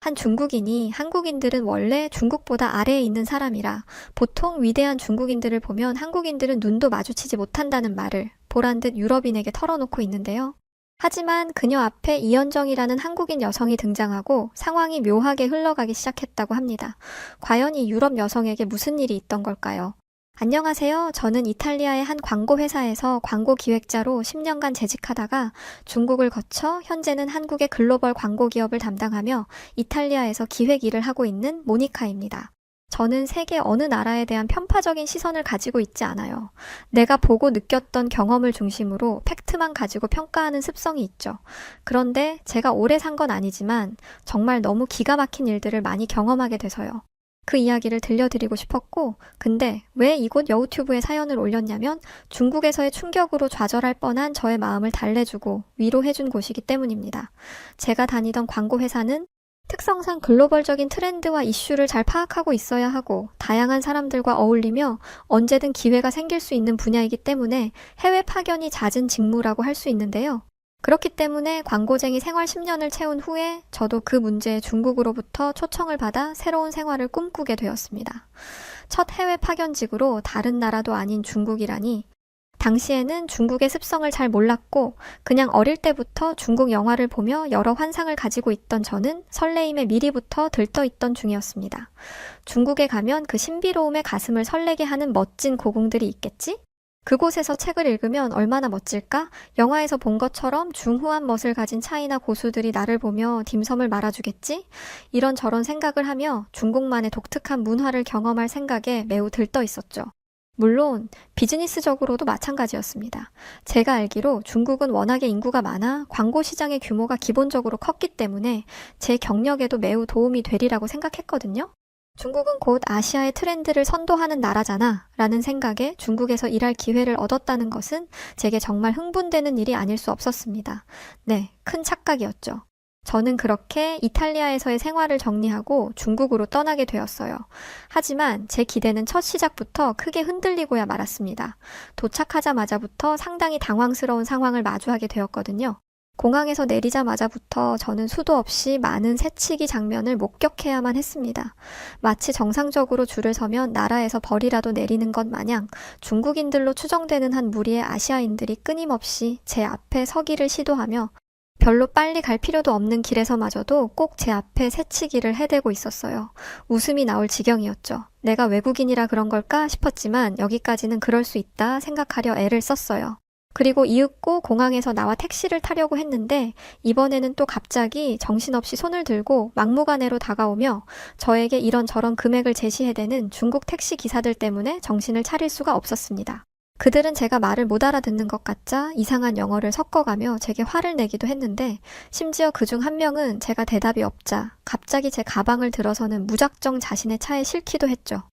한 중국인이 한국인들은 원래 중국보다 아래에 있는 사람이라 보통 위대한 중국인들을 보면 한국인들은 눈도 마주치지 못한다는 말을 보란 듯 유럽인에게 털어놓고 있는데요. 하지만 그녀 앞에 이현정이라는 한국인 여성이 등장하고 상황이 묘하게 흘러가기 시작했다고 합니다. 과연 이 유럽 여성에게 무슨 일이 있던 걸까요? 안녕하세요. 저는 이탈리아의 한 광고 회사에서 광고 기획자로 10년간 재직하다가 중국을 거쳐 현재는 한국의 글로벌 광고 기업을 담당하며 이탈리아에서 기획 일을 하고 있는 모니카입니다. 저는 세계 어느 나라에 대한 편파적인 시선을 가지고 있지 않아요. 내가 보고 느꼈던 경험을 중심으로 팩트만 가지고 평가하는 습성이 있죠. 그런데 제가 오래 산 건 아니지만 정말 너무 기가 막힌 일들을 많이 경험하게 돼서요. 그 이야기를 들려드리고 싶었고, 근데 왜 이곳 여우튜브에 사연을 올렸냐면 중국에서의 충격으로 좌절할 뻔한 저의 마음을 달래주고 위로해준 곳이기 때문입니다. 제가 다니던 광고 회사는 특성상 글로벌적인 트렌드와 이슈를 잘 파악하고 있어야 하고 다양한 사람들과 어울리며 언제든 기회가 생길 수 있는 분야이기 때문에 해외 파견이 잦은 직무라고 할 수 있는데요. 그렇기 때문에 광고쟁이 생활 10년을 채운 후에 저도 그 문제에 중국으로부터 초청을 받아 새로운 생활을 꿈꾸게 되었습니다. 첫 해외 파견직으로 다른 나라도 아닌 중국이라니 당시에는 중국의 습성을 잘 몰랐고 그냥 어릴 때부터 중국 영화를 보며 여러 환상을 가지고 있던 저는 설레임에 미리부터 들떠있던 중이었습니다. 중국에 가면 그 신비로움에 가슴을 설레게 하는 멋진 고궁들이 있겠지? 그곳에서 책을 읽으면 얼마나 멋질까? 영화에서 본 것처럼 중후한 멋을 가진 차이나 고수들이 나를 보며 딤섬을 말아주겠지? 이런저런 생각을 하며 중국만의 독특한 문화를 경험할 생각에 매우 들떠 있었죠. 물론 비즈니스적으로도 마찬가지였습니다. 제가 알기로 중국은 워낙에 인구가 많아 광고 시장의 규모가 기본적으로 컸기 때문에 제 경력에도 매우 도움이 되리라고 생각했거든요. 중국은 곧 아시아의 트렌드를 선도하는 나라잖아 라는 생각에 중국에서 일할 기회를 얻었다는 것은 제게 정말 흥분되는 일이 아닐 수 없었습니다. 네, 큰 착각이었죠. 저는 그렇게 이탈리아에서의 생활을 정리하고 중국으로 떠나게 되었어요. 하지만 제 기대는 첫 시작부터 크게 흔들리고야 말았습니다. 도착하자마자부터 상당히 당황스러운 상황을 마주하게 되었거든요. 공항에서 내리자마자부터 저는 수도 없이 많은 새치기 장면을 목격해야만 했습니다. 마치 정상적으로 줄을 서면 나라에서 벌이라도 내리는 것 마냥 중국인들로 추정되는 한 무리의 아시아인들이 끊임없이 제 앞에 서기를 시도하며 별로 빨리 갈 필요도 없는 길에서마저도 꼭 제 앞에 새치기를 해대고 있었어요. 웃음이 나올 지경이었죠. 내가 외국인이라 그런 걸까 싶었지만 여기까지는 그럴 수 있다 생각하려 애를 썼어요. 그리고 이윽고 공항에서 나와 택시를 타려고 했는데 이번에는 또 갑자기 정신없이 손을 들고 막무가내로 다가오며 저에게 이런저런 금액을 제시해대는 중국 택시 기사들 때문에 정신을 차릴 수가 없었습니다. 그들은 제가 말을 못 알아듣는 것 같자 이상한 영어를 섞어가며 제게 화를 내기도 했는데 심지어 그중 한 명은 제가 대답이 없자 갑자기 제 가방을 들어서는 무작정 자신의 차에 싣기도 했죠.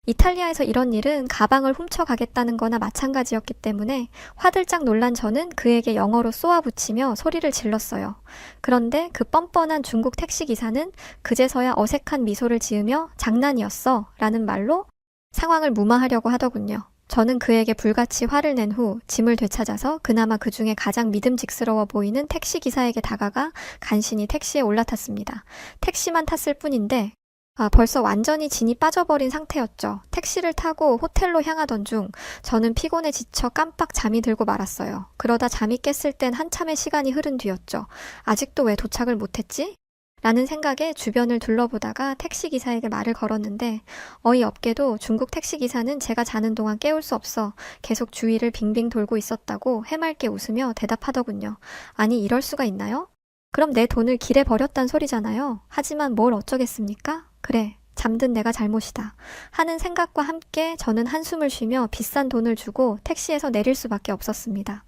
이탈리아에서 이런 일은 가방을 훔쳐가겠다는 거나 마찬가지였기 때문에 화들짝 놀란 저는 그에게 영어로 쏘아붙이며 소리를 질렀어요. 그런데 그 뻔뻔한 중국 택시기사는 그제서야 어색한 미소를 지으며 장난이었어 라는 말로 상황을 무마하려고 하더군요. 저는 그에게 불같이 화를 낸 후 짐을 되찾아서 그나마 그 중에 가장 믿음직스러워 보이는 택시기사에게 다가가 간신히 택시에 올라탔습니다. 택시만 탔을 뿐인데 벌써 완전히 진이 빠져버린 상태였죠. 택시를 타고 호텔로 향하던 중 저는 피곤에 지쳐 깜빡 잠이 들고 말았어요. 그러다 잠이 깼을 땐 한참의 시간이 흐른 뒤였죠. 아직도 왜 도착을 못했지? 라는 생각에 주변을 둘러보다가 택시기사에게 말을 걸었는데 어이없게도 중국 택시기사는 제가 자는 동안 깨울 수 없어 계속 주위를 빙빙 돌고 있었다고 해맑게 웃으며 대답하더군요. 아니 이럴 수가 있나요? 그럼 내 돈을 길에 버렸단 소리잖아요. 하지만 뭘 어쩌겠습니까? 그래, 잠든 내가 잘못이다. 하는 생각과 함께 저는 한숨을 쉬며 비싼 돈을 주고 택시에서 내릴 수밖에 없었습니다.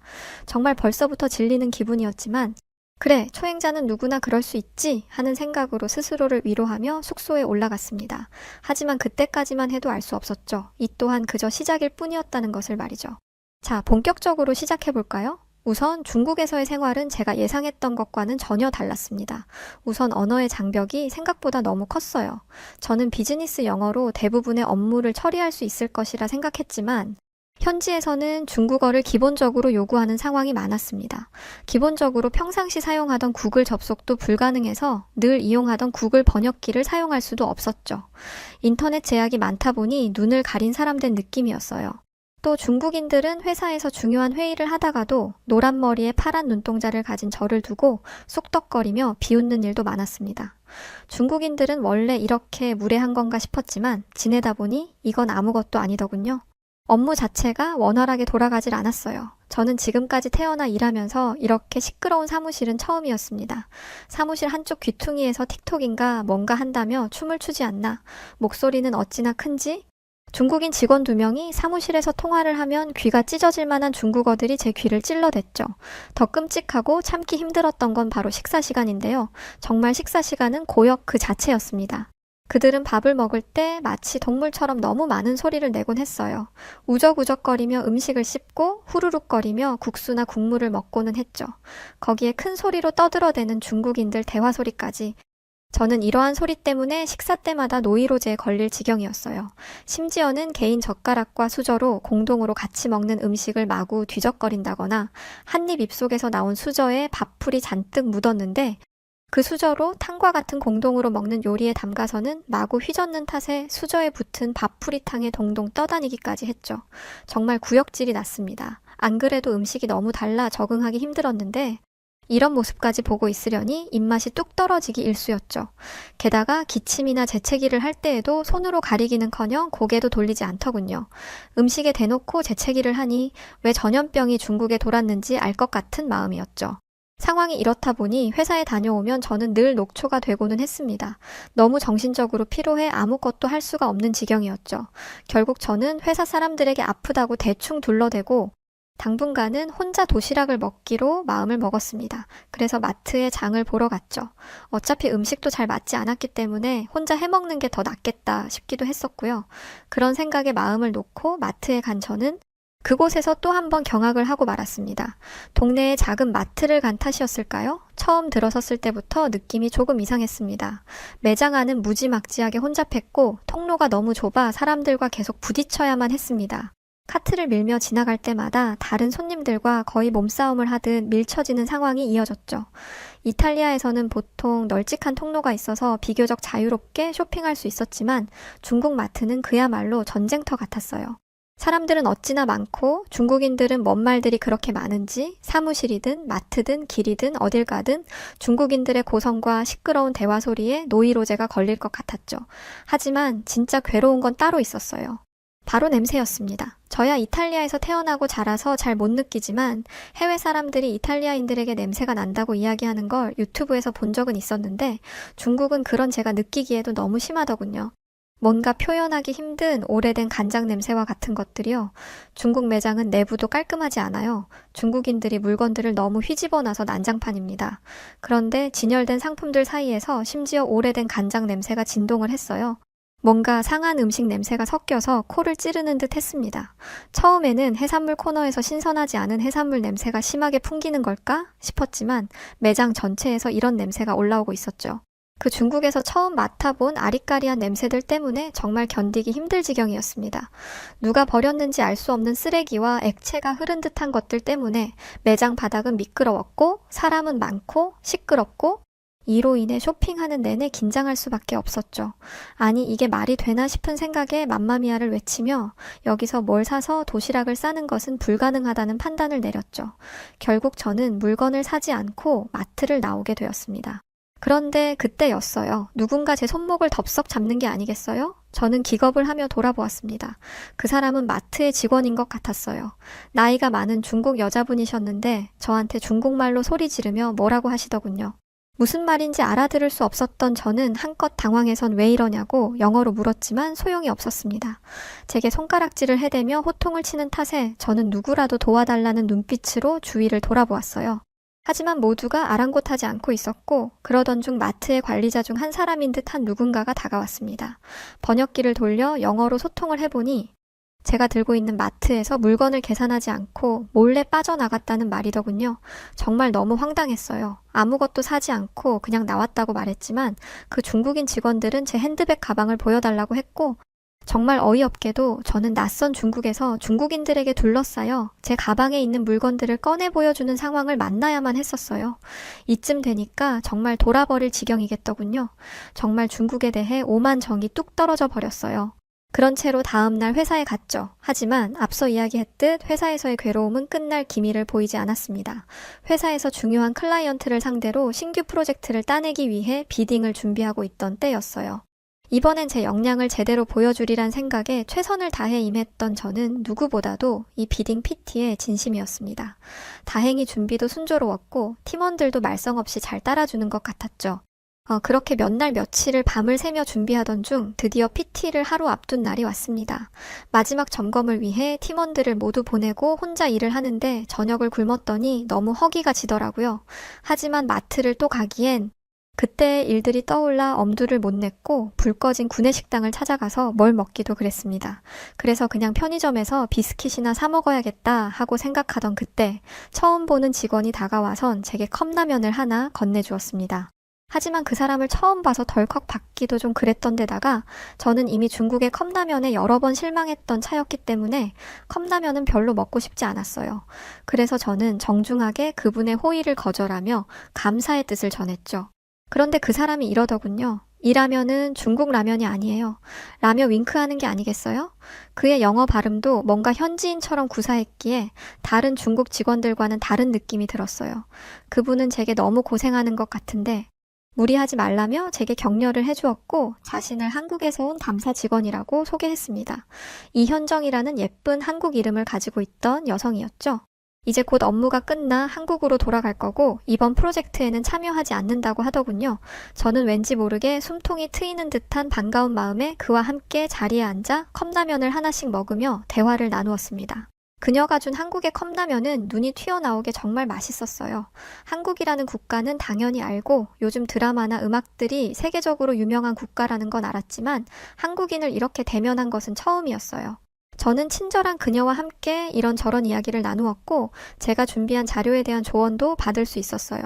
정말 벌써부터 질리는 기분이었지만 그래, 초행자는 누구나 그럴 수 있지 하는 생각으로 스스로를 위로하며 숙소에 올라갔습니다. 하지만 그때까지만 해도 알 수 없었죠. 이 또한 그저 시작일 뿐이었다는 것을 말이죠. 자, 본격적으로 시작해볼까요? 우선 중국에서의 생활은 제가 예상했던 것과는 전혀 달랐습니다. 우선 언어의 장벽이 생각보다 너무 컸어요. 저는 비즈니스 영어로 대부분의 업무를 처리할 수 있을 것이라 생각했지만 현지에서는 중국어를 기본적으로 요구하는 상황이 많았습니다. 기본적으로 평상시 사용하던 구글 접속도 불가능해서 늘 이용하던 구글 번역기를 사용할 수도 없었죠. 인터넷 제약이 많다 보니 눈을 가린 사람 된 느낌이었어요. 또 중국인들은 회사에서 중요한 회의를 하다가도 노란 머리에 파란 눈동자를 가진 저를 두고 쑥덕거리며 비웃는 일도 많았습니다. 중국인들은 원래 이렇게 무례한 건가 싶었지만 지내다 보니 이건 아무것도 아니더군요. 업무 자체가 원활하게 돌아가질 않았어요. 저는 지금까지 태어나 일하면서 이렇게 시끄러운 사무실은 처음이었습니다. 사무실 한쪽 귀퉁이에서 틱톡인가 뭔가 한다며 춤을 추지 않나, 목소리는 어찌나 큰지, 중국인 직원 2명이 사무실에서 통화를 하면 귀가 찢어질 만한 중국어들이 제 귀를 찔러댔죠. 더 끔찍하고 참기 힘들었던 건 바로 식사 시간인데요. 정말 식사 시간은 고역 그 자체였습니다. 그들은 밥을 먹을 때 마치 동물처럼 너무 많은 소리를 내곤 했어요. 우적우적거리며 음식을 씹고 후루룩거리며 국수나 국물을 먹고는 했죠. 거기에 큰 소리로 떠들어대는 중국인들 대화 소리까지. 저는 이러한 소리 때문에 식사 때마다 노이로제에 걸릴 지경이었어요. 심지어는 개인 젓가락과 수저로 공동으로 같이 먹는 음식을 마구 뒤적거린다거나 한 입 입속에서 나온 수저에 밥풀이 잔뜩 묻었는데 그 수저로 탕과 같은 공동으로 먹는 요리에 담가서는 마구 휘젓는 탓에 수저에 붙은 밥풀이탕에 동동 떠다니기까지 했죠. 정말 구역질이 났습니다. 안 그래도 음식이 너무 달라 적응하기 힘들었는데 이런 모습까지 보고 있으려니 입맛이 뚝 떨어지기 일쑤였죠. 게다가 기침이나 재채기를 할 때에도 손으로 가리기는커녕 고개도 돌리지 않더군요. 음식에 대놓고 재채기를 하니 왜 전염병이 중국에 돌았는지 알 것 같은 마음이었죠. 상황이 이렇다 보니 회사에 다녀오면 저는 늘 녹초가 되고는 했습니다. 너무 정신적으로 피로해 아무것도 할 수가 없는 지경이었죠. 결국 저는 회사 사람들에게 아프다고 대충 둘러대고 당분간은 혼자 도시락을 먹기로 마음을 먹었습니다. 그래서 마트에 장을 보러 갔죠. 어차피 음식도 잘 맞지 않았기 때문에 혼자 해먹는 게 더 낫겠다 싶기도 했었고요. 그런 생각에 마음을 놓고 마트에 간 저는 그곳에서 또 한 번 경악을 하고 말았습니다. 동네에 작은 마트를 간 탓이었을까요? 처음 들어섰을 때부터 느낌이 조금 이상했습니다. 매장 안은 무지막지하게 혼잡했고 통로가 너무 좁아 사람들과 계속 부딪혀야만 했습니다. 카트를 밀며 지나갈 때마다 다른 손님들과 거의 몸싸움을 하듯 밀쳐지는 상황이 이어졌죠. 이탈리아에서는 보통 널찍한 통로가 있어서 비교적 자유롭게 쇼핑할 수 있었지만 중국 마트는 그야말로 전쟁터 같았어요. 사람들은 어찌나 많고 중국인들은 뭔 말들이 그렇게 많은지 사무실이든 마트든 길이든 어딜 가든 중국인들의 고성과 시끄러운 대화 소리에 노이로제가 걸릴 것 같았죠. 하지만 진짜 괴로운 건 따로 있었어요. 바로 냄새였습니다. 저야 이탈리아에서 태어나고 자라서 잘 못 느끼지만 해외 사람들이 이탈리아인들에게 냄새가 난다고 이야기하는 걸 유튜브에서 본 적은 있었는데 중국은 그런 제가 느끼기에도 너무 심하더군요. 뭔가 표현하기 힘든 오래된 간장 냄새와 같은 것들이요. 중국 매장은 내부도 깔끔하지 않아요. 중국인들이 물건들을 너무 휘집어놔서 난장판입니다. 그런데 진열된 상품들 사이에서 심지어 오래된 간장 냄새가 진동을 했어요. 뭔가 상한 음식 냄새가 섞여서 코를 찌르는 듯 했습니다. 처음에는 해산물 코너에서 신선하지 않은 해산물 냄새가 심하게 풍기는 걸까 싶었지만 매장 전체에서 이런 냄새가 올라오고 있었죠. 그 중국에서 처음 맡아본 아리까리한 냄새들 때문에 정말 견디기 힘들 지경이었습니다. 누가 버렸는지 알 수 없는 쓰레기와 액체가 흐른 듯한 것들 때문에 매장 바닥은 미끄러웠고 사람은 많고 시끄럽고 이로 인해 쇼핑하는 내내 긴장할 수밖에 없었죠. 아니 이게 말이 되나 싶은 생각에 맘마미아를 외치며 여기서 뭘 사서 도시락을 싸는 것은 불가능하다는 판단을 내렸죠. 결국 저는 물건을 사지 않고 마트를 나오게 되었습니다. 그런데 그때였어요. 누군가 제 손목을 덥석 잡는 게 아니겠어요? 저는 기겁을 하며 돌아보았습니다. 그 사람은 마트의 직원인 것 같았어요. 나이가 많은 중국 여자분이셨는데 저한테 중국말로 소리 지르며 뭐라고 하시더군요. 무슨 말인지 알아들을 수 없었던 저는 한껏 당황해선 왜 이러냐고 영어로 물었지만 소용이 없었습니다. 제게 손가락질을 해대며 호통을 치는 탓에 저는 누구라도 도와달라는 눈빛으로 주위를 돌아보았어요. 하지만 모두가 아랑곳하지 않고 있었고 그러던 중 마트의 관리자 중 한 사람인 듯한 누군가가 다가왔습니다. 번역기를 돌려 영어로 소통을 해보니 제가 들고 있는 마트에서 물건을 계산하지 않고 몰래 빠져나갔다는 말이더군요. 정말 너무 황당했어요. 아무것도 사지 않고 그냥 나왔다고 말했지만 그 중국인 직원들은 제 핸드백 가방을 보여달라고 했고 정말 어이없게도 저는 낯선 중국에서 중국인들에게 둘러싸여 제 가방에 있는 물건들을 꺼내 보여주는 상황을 만나야만 했었어요. 이쯤 되니까 정말 돌아버릴 지경이겠더군요. 정말 중국에 대해 오만 정이 뚝 떨어져 버렸어요. 그런 채로 다음날 회사에 갔죠. 하지만 앞서 이야기했듯 회사에서의 괴로움은 끝날 기미를 보이지 않았습니다. 회사에서 중요한 클라이언트를 상대로 신규 프로젝트를 따내기 위해 비딩을 준비하고 있던 때였어요. 이번엔 제 역량을 제대로 보여주리란 생각에 최선을 다해 임했던 저는 누구보다도 이 비딩 PT에 진심이었습니다. 다행히 준비도 순조로웠고 팀원들도 말썽 없이 잘 따라주는 것 같았죠. 그렇게 몇 날 며칠을 밤을 새며 준비하던 중 드디어 PT를 하루 앞둔 날이 왔습니다. 마지막 점검을 위해 팀원들을 모두 보내고 혼자 일을 하는데 저녁을 굶었더니 너무 허기가 지더라고요. 하지만 마트를 또 가기엔 그때의 일들이 떠올라 엄두를 못 냈고 불 꺼진 구내식당을 찾아가서 뭘 먹기도 그랬습니다. 그래서 그냥 편의점에서 비스킷이나 사 먹어야겠다 하고 생각하던 그때 처음 보는 직원이 다가와선 제게 컵라면을 하나 건네주었습니다. 하지만 그 사람을 처음 봐서 덜컥 받기도 좀 그랬던 데다가 저는 이미 중국의 컵라면에 여러 번 실망했던 차였기 때문에 컵라면은 별로 먹고 싶지 않았어요. 그래서 저는 정중하게 그분의 호의를 거절하며 감사의 뜻을 전했죠. 그런데 그 사람이 이러더군요. 이 라면은 중국 라면이 아니에요. 라며 윙크하는 게 아니겠어요? 그의 영어 발음도 뭔가 현지인처럼 구사했기에 다른 중국 직원들과는 다른 느낌이 들었어요. 그분은 제게 너무 고생하는 것 같은데 무리하지 말라며 제게 격려를 해주었고 자신을 한국에서 온 담사 직원이라고 소개했습니다. 이현정이라는 예쁜 한국 이름을 가지고 있던 여성이었죠. 이제 곧 업무가 끝나 한국으로 돌아갈 거고 이번 프로젝트에는 참여하지 않는다고 하더군요. 저는 왠지 모르게 숨통이 트이는 듯한 반가운 마음에 그와 함께 자리에 앉아 컵라면을 하나씩 먹으며 대화를 나누었습니다. 그녀가 준 한국의 컵라면은 눈이 튀어나오게 정말 맛있었어요. 한국이라는 국가는 당연히 알고 요즘 드라마나 음악들이 세계적으로 유명한 국가라는 건 알았지만 한국인을 이렇게 대면한 것은 처음이었어요. 저는 친절한 그녀와 함께 이런저런 이야기를 나누었고 제가 준비한 자료에 대한 조언도 받을 수 있었어요.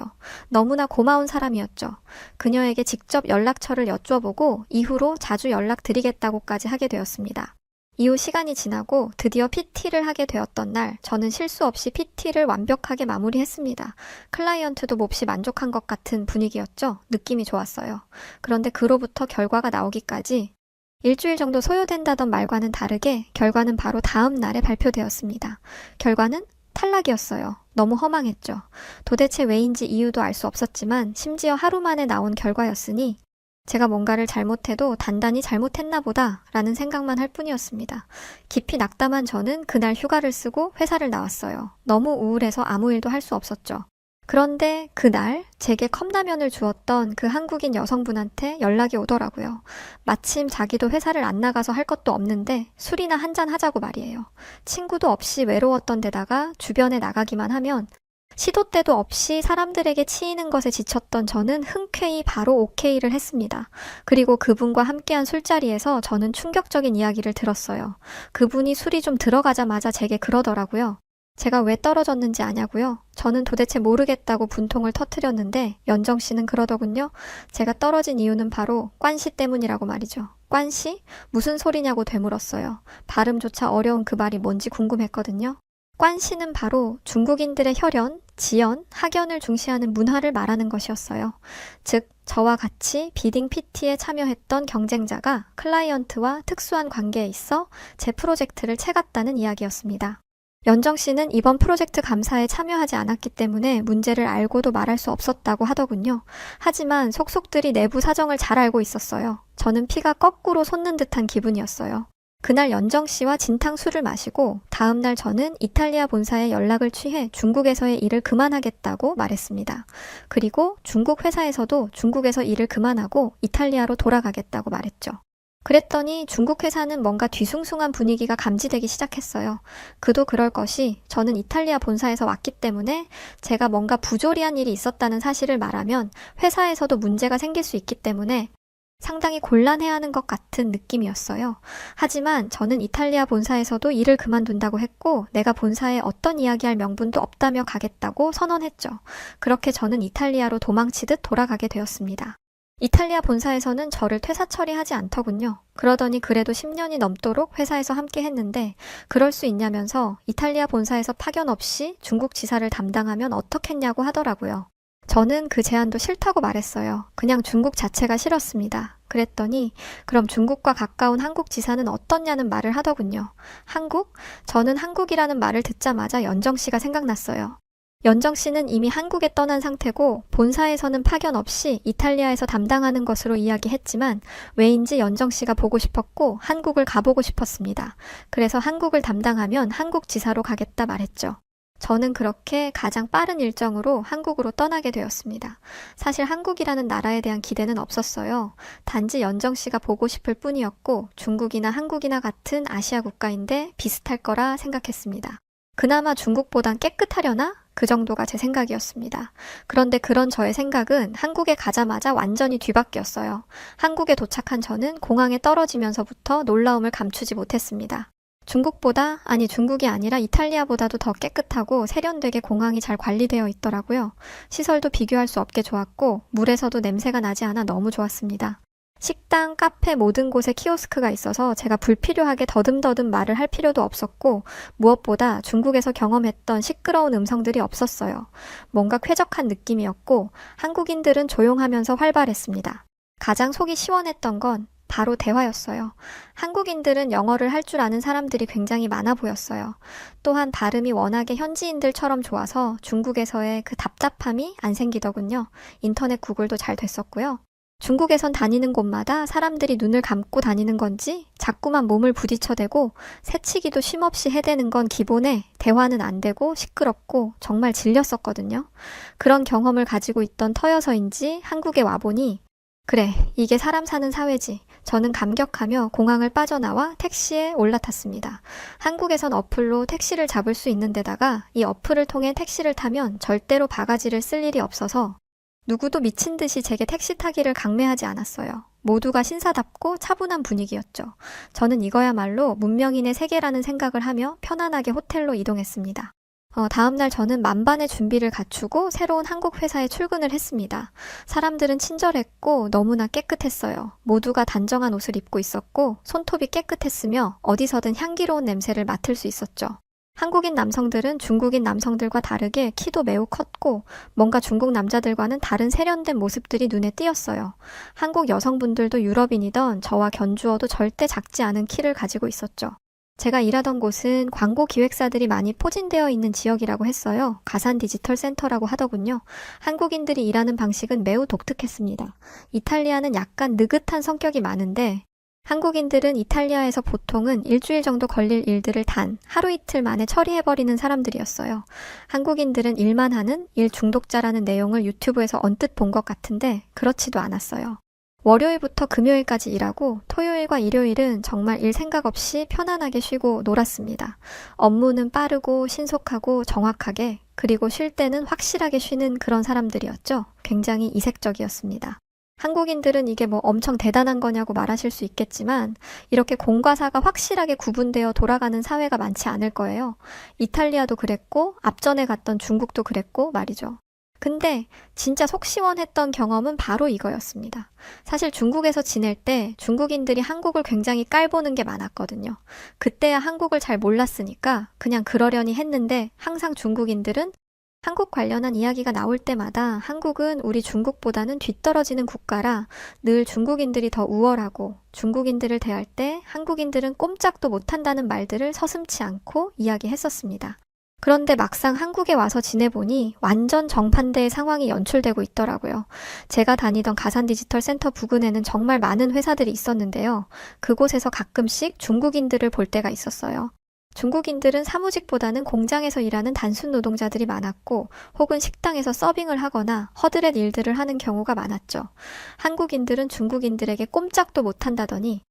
너무나 고마운 사람이었죠. 그녀에게 직접 연락처를 여쭤보고 이후로 자주 연락드리겠다고까지 하게 되었습니다. 이후 시간이 지나고 드디어 PT를 하게 되었던 날 저는 실수 없이 PT를 완벽하게 마무리했습니다. 클라이언트도 몹시 만족한 것 같은 분위기였죠. 느낌이 좋았어요. 그런데 그로부터 결과가 나오기까지 일주일 정도 소요된다던 말과는 다르게 결과는 바로 다음 날에 발표되었습니다. 결과는 탈락이었어요. 너무 허망했죠. 도대체 왜인지 이유도 알 수 없었지만 심지어 하루 만에 나온 결과였으니 제가 뭔가를 잘못해도 단단히 잘못했나 보다 라는 생각만 할 뿐이었습니다. 깊이 낙담한 저는 그날 휴가를 쓰고 회사를 나왔어요. 너무 우울해서 아무 일도 할 수 없었죠. 그런데 그날 제게 컵라면을 주었던 그 한국인 여성분한테 연락이 오더라고요. 마침 자기도 회사를 안 나가서 할 것도 없는데 술이나 한잔 하자고 말이에요. 친구도 없이 외로웠던 데다가 주변에 나가기만 하면 시도 때도 없이 사람들에게 치이는 것에 지쳤던 저는 흔쾌히 바로 오케이를 했습니다. 그리고 그분과 함께한 술자리에서 저는 충격적인 이야기를 들었어요. 그분이 술이 좀 들어가자마자 제게 그러더라고요. 제가 왜 떨어졌는지 아냐고요? 저는 도대체 모르겠다고 분통을 터뜨렸는데 연정 씨는 그러더군요. 제가 떨어진 이유는 바로 꽌씨 때문이라고 말이죠. 꽌씨? 무슨 소리냐고 되물었어요. 발음조차 어려운 그 말이 뭔지 궁금했거든요. 꽌씨는 바로 중국인들의 혈연, 지연, 학연을 중시하는 문화를 말하는 것이었어요. 즉, 저와 같이 비딩 PT에 참여했던 경쟁자가 클라이언트와 특수한 관계에 있어 제 프로젝트를 채갔다는 이야기였습니다. 연정 씨는 이번 프로젝트 감사에 참여하지 않았기 때문에 문제를 알고도 말할 수 없었다고 하더군요. 하지만 속속들이 내부 사정을 잘 알고 있었어요. 저는 피가 거꾸로 솟는 듯한 기분이었어요. 그날 연정 씨와 진탕 술을 마시고 다음날 저는 이탈리아 본사에 연락을 취해 중국에서의 일을 그만하겠다고 말했습니다. 그리고 중국 회사에서도 중국에서 일을 그만하고 이탈리아로 돌아가겠다고 말했죠. 그랬더니 중국 회사는 뭔가 뒤숭숭한 분위기가 감지되기 시작했어요. 그도 그럴 것이 저는 이탈리아 본사에서 왔기 때문에 제가 뭔가 부조리한 일이 있었다는 사실을 말하면 회사에서도 문제가 생길 수 있기 때문에 상당히 곤란해하는 것 같은 느낌이었어요. 하지만 저는 이탈리아 본사에서도 일을 그만둔다고 했고 내가 본사에 어떤 이야기할 명분도 없다며 가겠다고 선언했죠. 그렇게 저는 이탈리아로 도망치듯 돌아가게 되었습니다. 이탈리아 본사에서는 저를 퇴사 처리하지 않더군요. 그러더니 그래도 10년이 넘도록 회사에서 함께 했는데 그럴 수 있냐면서 이탈리아 본사에서 파견 없이 중국 지사를 담당하면 어떻겠냐고 하더라고요. 저는 그 제안도 싫다고 말했어요. 그냥 중국 자체가 싫었습니다. 그랬더니 그럼 중국과 가까운 한국 지사는 어떻냐는 말을 하더군요. 한국? 저는 한국이라는 말을 듣자마자 연정 씨가 생각났어요. 연정 씨는 이미 한국에 떠난 상태고 본사에서는 파견 없이 이탈리아에서 담당하는 것으로 이야기했지만 왜인지 연정 씨가 보고 싶었고 한국을 가보고 싶었습니다. 그래서 한국을 담당하면 한국 지사로 가겠다 말했죠. 저는 그렇게 가장 빠른 일정으로 한국으로 떠나게 되었습니다. 사실 한국이라는 나라에 대한 기대는 없었어요. 단지 연정 씨가 보고 싶을 뿐이었고 중국이나 한국이나 같은 아시아 국가인데 비슷할 거라 생각했습니다. 그나마 중국보단 깨끗하려나? 그 정도가 제 생각이었습니다. 그런데 그런 저의 생각은 한국에 가자마자 완전히 뒤바뀌었어요. 한국에 도착한 저는 공항에 떨어지면서부터 놀라움을 감추지 못했습니다. 중국보다, 아니 중국이 아니라 이탈리아보다도 더 깨끗하고 세련되게 공항이 잘 관리되어 있더라고요. 시설도 비교할 수 없게 좋았고 물에서도 냄새가 나지 않아 너무 좋았습니다. 식당, 카페 모든 곳에 키오스크가 있어서 제가 불필요하게 더듬더듬 말을 할 필요도 없었고 무엇보다 중국에서 경험했던 시끄러운 음성들이 없었어요. 뭔가 쾌적한 느낌이었고 한국인들은 조용하면서 활발했습니다. 가장 속이 시원했던 건 바로 대화였어요. 한국인들은 영어를 할 줄 아는 사람들이 굉장히 많아 보였어요. 또한 발음이 워낙에 현지인들처럼 좋아서 중국에서의 그 답답함이 안 생기더군요. 인터넷 구글도 잘 됐었고요. 중국에선 다니는 곳마다 사람들이 눈을 감고 다니는 건지 자꾸만 몸을 부딪혀대고 새치기도 쉼없이 해대는 건 기본에 대화는 안 되고 시끄럽고 정말 질렸었거든요. 그런 경험을 가지고 있던 터여서인지 한국에 와보니 그래, 이게 사람 사는 사회지. 저는 감격하며 공항을 빠져나와 택시에 올라탔습니다. 한국에선 어플로 택시를 잡을 수 있는 데다가 이 어플을 통해 택시를 타면 절대로 바가지를 쓸 일이 없어서 누구도 미친 듯이 제게 택시 타기를 강매하지 않았어요. 모두가 신사답고 차분한 분위기였죠. 저는 이거야말로 문명인의 세계라는 생각을 하며 편안하게 호텔로 이동했습니다. 다음날 저는 만반의 준비를 갖추고 새로운 한국 회사에 출근을 했습니다. 사람들은 친절했고 너무나 깨끗했어요. 모두가 단정한 옷을 입고 있었고 손톱이 깨끗했으며 어디서든 향기로운 냄새를 맡을 수 있었죠. 한국인 남성들은 중국인 남성들과 다르게 키도 매우 컸고 뭔가 중국 남자들과는 다른 세련된 모습들이 눈에 띄었어요. 한국 여성분들도 유럽인이던 저와 견주어도 절대 작지 않은 키를 가지고 있었죠. 제가 일하던 곳은 광고 기획사들이 많이 포진되어 있는 지역이라고 했어요. 가산 디지털 센터라고 하더군요. 한국인들이 일하는 방식은 매우 독특했습니다. 이탈리아는 약간 느긋한 성격이 많은데 한국인들은 이탈리아에서 보통은 일주일 정도 걸릴 일들을 단 하루 이틀 만에 처리해버리는 사람들이었어요. 한국인들은 일만 하는 일 중독자라는 내용을 유튜브에서 언뜻 본 것 같은데 그렇지도 않았어요. 월요일부터 금요일까지 일하고 토요일과 일요일은 정말 일 생각 없이 편안하게 쉬고 놀았습니다. 업무는 빠르고 신속하고 정확하게 그리고 쉴 때는 확실하게 쉬는 그런 사람들이었죠. 굉장히 이색적이었습니다. 한국인들은 이게 뭐 엄청 대단한 거냐고 말하실 수 있겠지만 이렇게 공과 사가 확실하게 구분되어 돌아가는 사회가 많지 않을 거예요. 이탈리아도 그랬고 앞전에 갔던 중국도 그랬고 말이죠. 근데 진짜 속 시원했던 경험은 바로 이거였습니다. 사실 중국에서 지낼 때 중국인들이 한국을 굉장히 깔보는 게 많았거든요. 그때야 한국을 잘 몰랐으니까 그냥 그러려니 했는데 항상 중국인들은 한국 관련한 이야기가 나올 때마다 한국은 우리 중국보다는 뒤떨어지는 국가라 늘 중국인들이 더 우월하고 중국인들을 대할 때 한국인들은 꼼짝도 못한다는 말들을 서슴지 않고 이야기했었습니다. 그런데 막상 한국에 와서 지내보니 완전 정반대의 상황이 연출되고 있더라고요. 제가 다니던 가산 디지털 센터 부근에는 정말 많은 회사들이 있었는데요. 그곳에서 가끔씩 중국인들을 볼 때가 있었어요. 중국인들은 사무직보다는 공장에서 일하는 단순 노동자들이 많았고 혹은 식당에서 서빙을 하거나 허드렛 일들을 하는 경우가 많았죠. 한국인들은 중국인들에게 꼼짝도 못한다더니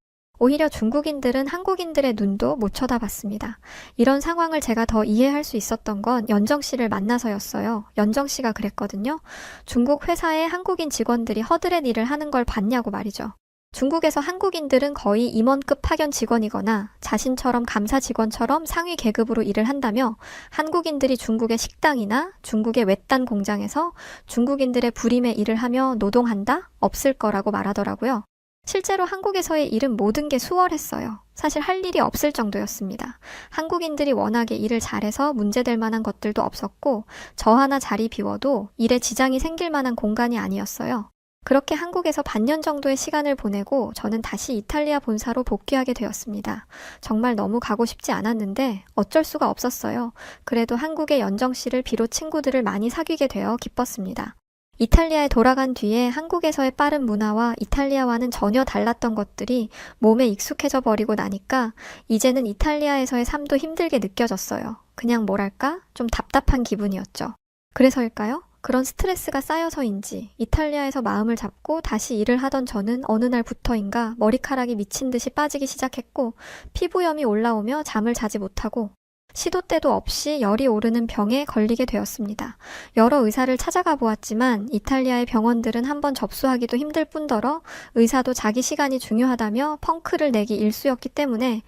오히려 중국인들은 한국인들의 눈도 못 쳐다봤습니다. 이런 상황을 제가 더 이해할 수 있었던 건 연정 씨를 만나서였어요. 연정 씨가 그랬거든요. 중국 회사에 한국인 직원들이 허드렛 일을 하는 걸 봤냐고 말이죠. 중국에서 한국인들은 거의 임원급 파견 직원이거나 자신처럼 감사 직원처럼 상위 계급으로 일을 한다며 한국인들이 중국의 식당이나 중국의 외딴 공장에서 중국인들의 부림의 일을 하며 노동한다? 없을 거라고 말하더라고요. 실제로 한국에서의 일은 모든 게 수월했어요. 사실 할 일이 없을 정도였습니다. 한국인들이 워낙에 일을 잘해서 문제될 만한 것들도 없었고 저 하나 자리 비워도 일에 지장이 생길 만한 공간이 아니었어요. 그렇게 한국에서 반년 정도의 시간을 보내고 저는 다시 이탈리아 본사로 복귀하게 되었습니다. 정말 너무 가고 싶지 않았는데 어쩔 수가 없었어요. 그래도 한국의 연정 씨를 비롯 친구들을 많이 사귀게 되어 기뻤습니다. 이탈리아에 돌아간 뒤에 한국에서의 빠른 문화와 이탈리아와는 전혀 달랐던 것들이 몸에 익숙해져 버리고 나니까 이제는 이탈리아에서의 삶도 힘들게 느껴졌어요. 그냥 뭐랄까? 좀 답답한 기분이었죠. 그래서일까요? 그런 스트레스가 쌓여서인지 이탈리아에서 마음을 잡고 다시 일을 하던 저는 어느 날부터인가 머리카락이 미친 듯이 빠지기 시작했고 피부염이 올라오며 잠을 자지 못하고 시도 때도 없이 열이 오르는 병에 걸리게 되었습니다. 여러 의사를 찾아가 보았지만 이탈리아의 병원들은 한번 접수하기도 힘들 뿐더러 의사도 자기 시간이 중요하다며 펑크를 내기 일쑤였기 때문에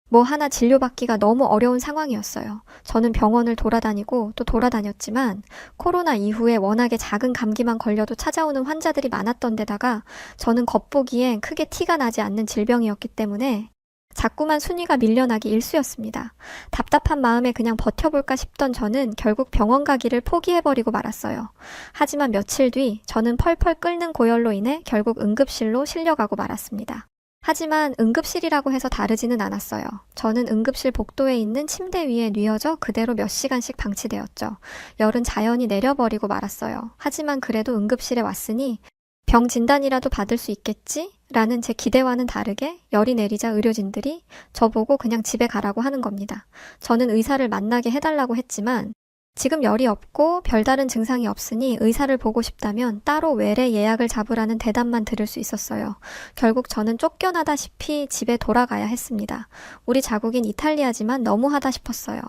뭐 하나 진료받기가 너무 어려운 상황이었어요. 저는 병원을 돌아다니고 또 돌아다녔지만 코로나 이후에 워낙에 작은 감기만 걸려도 찾아오는 환자들이 많았던 데다가 저는 겉보기엔 크게 티가 나지 않는 질병이었기 때문에 자꾸만 순위가 밀려나기 일쑤였습니다. 답답한 마음에 그냥 버텨볼까 싶던 저는 결국 병원 가기를 포기해버리고 말았어요. 하지만 며칠 뒤 저는 펄펄 끓는 고열로 인해 결국 응급실로 실려가고 말았습니다. 하지만 응급실이라고 해서 다르지는 않았어요. 저는 응급실 복도에 있는 침대 위에 뉘어져 그대로 몇 시간씩 방치되었죠. 열은 자연히 내려버리고 말았어요. 하지만 그래도 응급실에 왔으니 병 진단이라도 받을 수 있겠지? 라는 제 기대와는 다르게 열이 내리자 의료진들이 저보고 그냥 집에 가라고 하는 겁니다. 저는 의사를 만나게 해달라고 했지만 지금 열이 없고 별다른 증상이 없으니 의사를 보고 싶다면 따로 외래 예약을 잡으라는 대답만 들을 수 있었어요. 결국 저는 쫓겨나다시피 집에 돌아가야 했습니다. 우리 자국인 이탈리아지만 너무하다 싶었어요.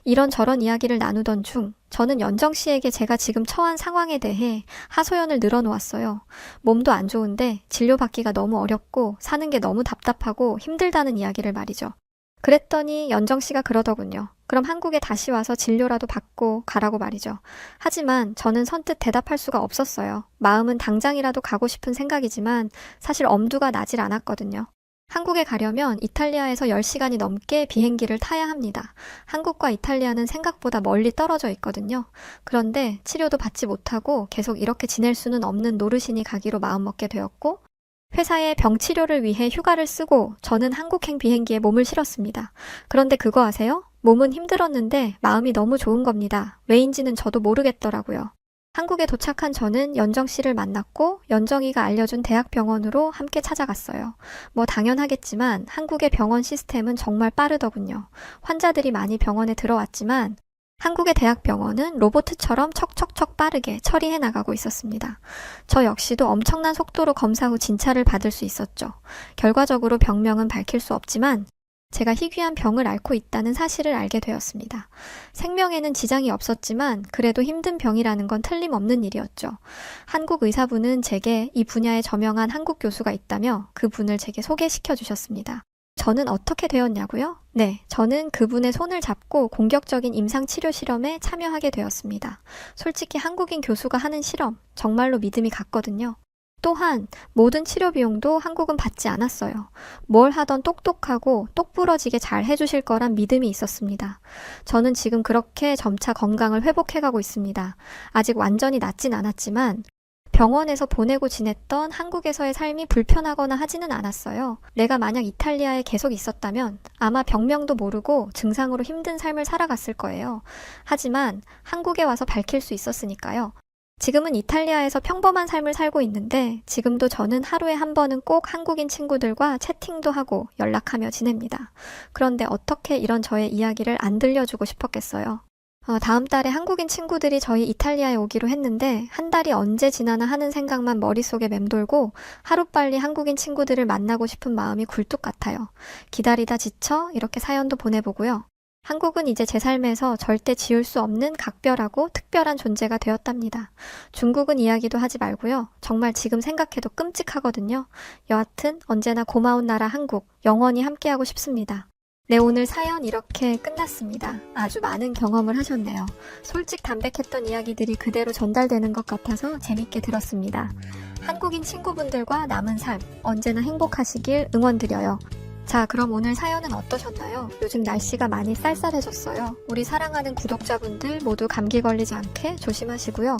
이런저런 이야기를 나누던 중 저는 연정 씨에게 제가 지금 처한 상황에 대해 하소연을 늘어놓았어요. 몸도 안 좋은데 진료받기가 너무 어렵고 사는 게 너무 답답하고 힘들다는 이야기를 말이죠. 그랬더니 연정 씨가 그러더군요. 그럼 한국에 다시 와서 진료라도 받고 가라고 말이죠. 하지만 저는 선뜻 대답할 수가 없었어요. 마음은 당장이라도 가고 싶은 생각이지만 사실 엄두가 나질 않았거든요. 한국에 가려면 이탈리아에서 10시간이 넘게 비행기를 타야 합니다. 한국과 이탈리아는 생각보다 멀리 떨어져 있거든요. 그런데 치료도 받지 못하고 계속 이렇게 지낼 수는 없는 노릇이니 가기로 마음먹게 되었고 회사에 병치료를 위해 휴가를 쓰고 저는 한국행 비행기에 몸을 실었습니다. 그런데 그거 아세요? 몸은 힘들었는데 마음이 너무 좋은 겁니다. 왜인지는 저도 모르겠더라고요. 한국에 도착한 저는 연정 씨를 만났고 연정이가 알려준 대학병원으로 함께 찾아갔어요. 뭐 당연하겠지만 한국의 병원 시스템은 정말 빠르더군요. 환자들이 많이 병원에 들어왔지만 한국의 대학병원은 로봇처럼 척척척 빠르게 처리해 나가고 있었습니다. 저 역시도 엄청난 속도로 검사 후 진찰을 받을 수 있었죠. 결과적으로 병명은 밝힐 수 없지만 제가 희귀한 병을 앓고 있다는 사실을 알게 되었습니다. 생명에는 지장이 없었지만 그래도 힘든 병이라는 건 틀림없는 일이었죠. 한국 의사분은 제게 이 분야에 저명한 한국 교수가 있다며 그분을 제게 소개시켜 주셨습니다. 저는 어떻게 되었냐고요? 네, 저는 그분의 손을 잡고 공격적인 임상치료 실험에 참여하게 되었습니다. 솔직히 한국인 교수가 하는 실험, 정말로 믿음이 갔거든요. 또한 모든 치료 비용도 한국은 받지 않았어요. 뭘 하던 똑똑하고 똑부러지게 잘 해주실 거란 믿음이 있었습니다. 저는 지금 그렇게 점차 건강을 회복해가고 있습니다. 아직 완전히 낫진 않았지만 병원에서 보내고 지냈던 한국에서의 삶이 불편하거나 하지는 않았어요. 내가 만약 이탈리아에 계속 있었다면 아마 병명도 모르고 증상으로 힘든 삶을 살아갔을 거예요. 하지만 한국에 와서 밝힐 수 있었으니까요. 지금은 이탈리아에서 평범한 삶을 살고 있는데 지금도 저는 하루에 한 번은 꼭 한국인 친구들과 채팅도 하고 연락하며 지냅니다. 그런데 어떻게 이런 저의 이야기를 안 들려주고 싶었겠어요. 다음 달에 한국인 친구들이 저희 이탈리아에 오기로 했는데 한 달이 언제 지나나 하는 생각만 머릿속에 맴돌고 하루빨리 한국인 친구들을 만나고 싶은 마음이 굴뚝 같아요. 기다리다 지쳐 이렇게 사연도 보내보고요. 한국은 이제 제 삶에서 절대 지울 수 없는 각별하고 특별한 존재가 되었답니다. 중국은 이야기도 하지 말고요. 정말 지금 생각해도 끔찍하거든요. 여하튼 언제나 고마운 나라 한국, 영원히 함께하고 싶습니다. 네, 오늘 사연 이렇게 끝났습니다. 아주 많은 경험을 하셨네요. 솔직담백했던 이야기들이 그대로 전달되는 것 같아서 재밌게 들었습니다. 한국인 친구분들과 남은 삶 언제나 행복하시길 응원드려요. 자, 그럼 오늘 사연은 어떠셨나요? 요즘 날씨가 많이 쌀쌀해졌어요. 우리 사랑하는 구독자분들 모두 감기 걸리지 않게 조심하시고요.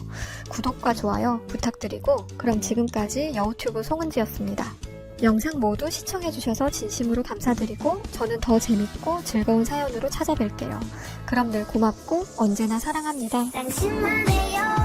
구독과 좋아요 부탁드리고, 그럼 지금까지 여우튜브 송은지였습니다. 영상 모두 시청해주셔서 진심으로 감사드리고, 저는 더 재밌고 즐거운 사연으로 찾아뵐게요. 그럼 늘 고맙고 언제나 사랑합니다. 당신만의 여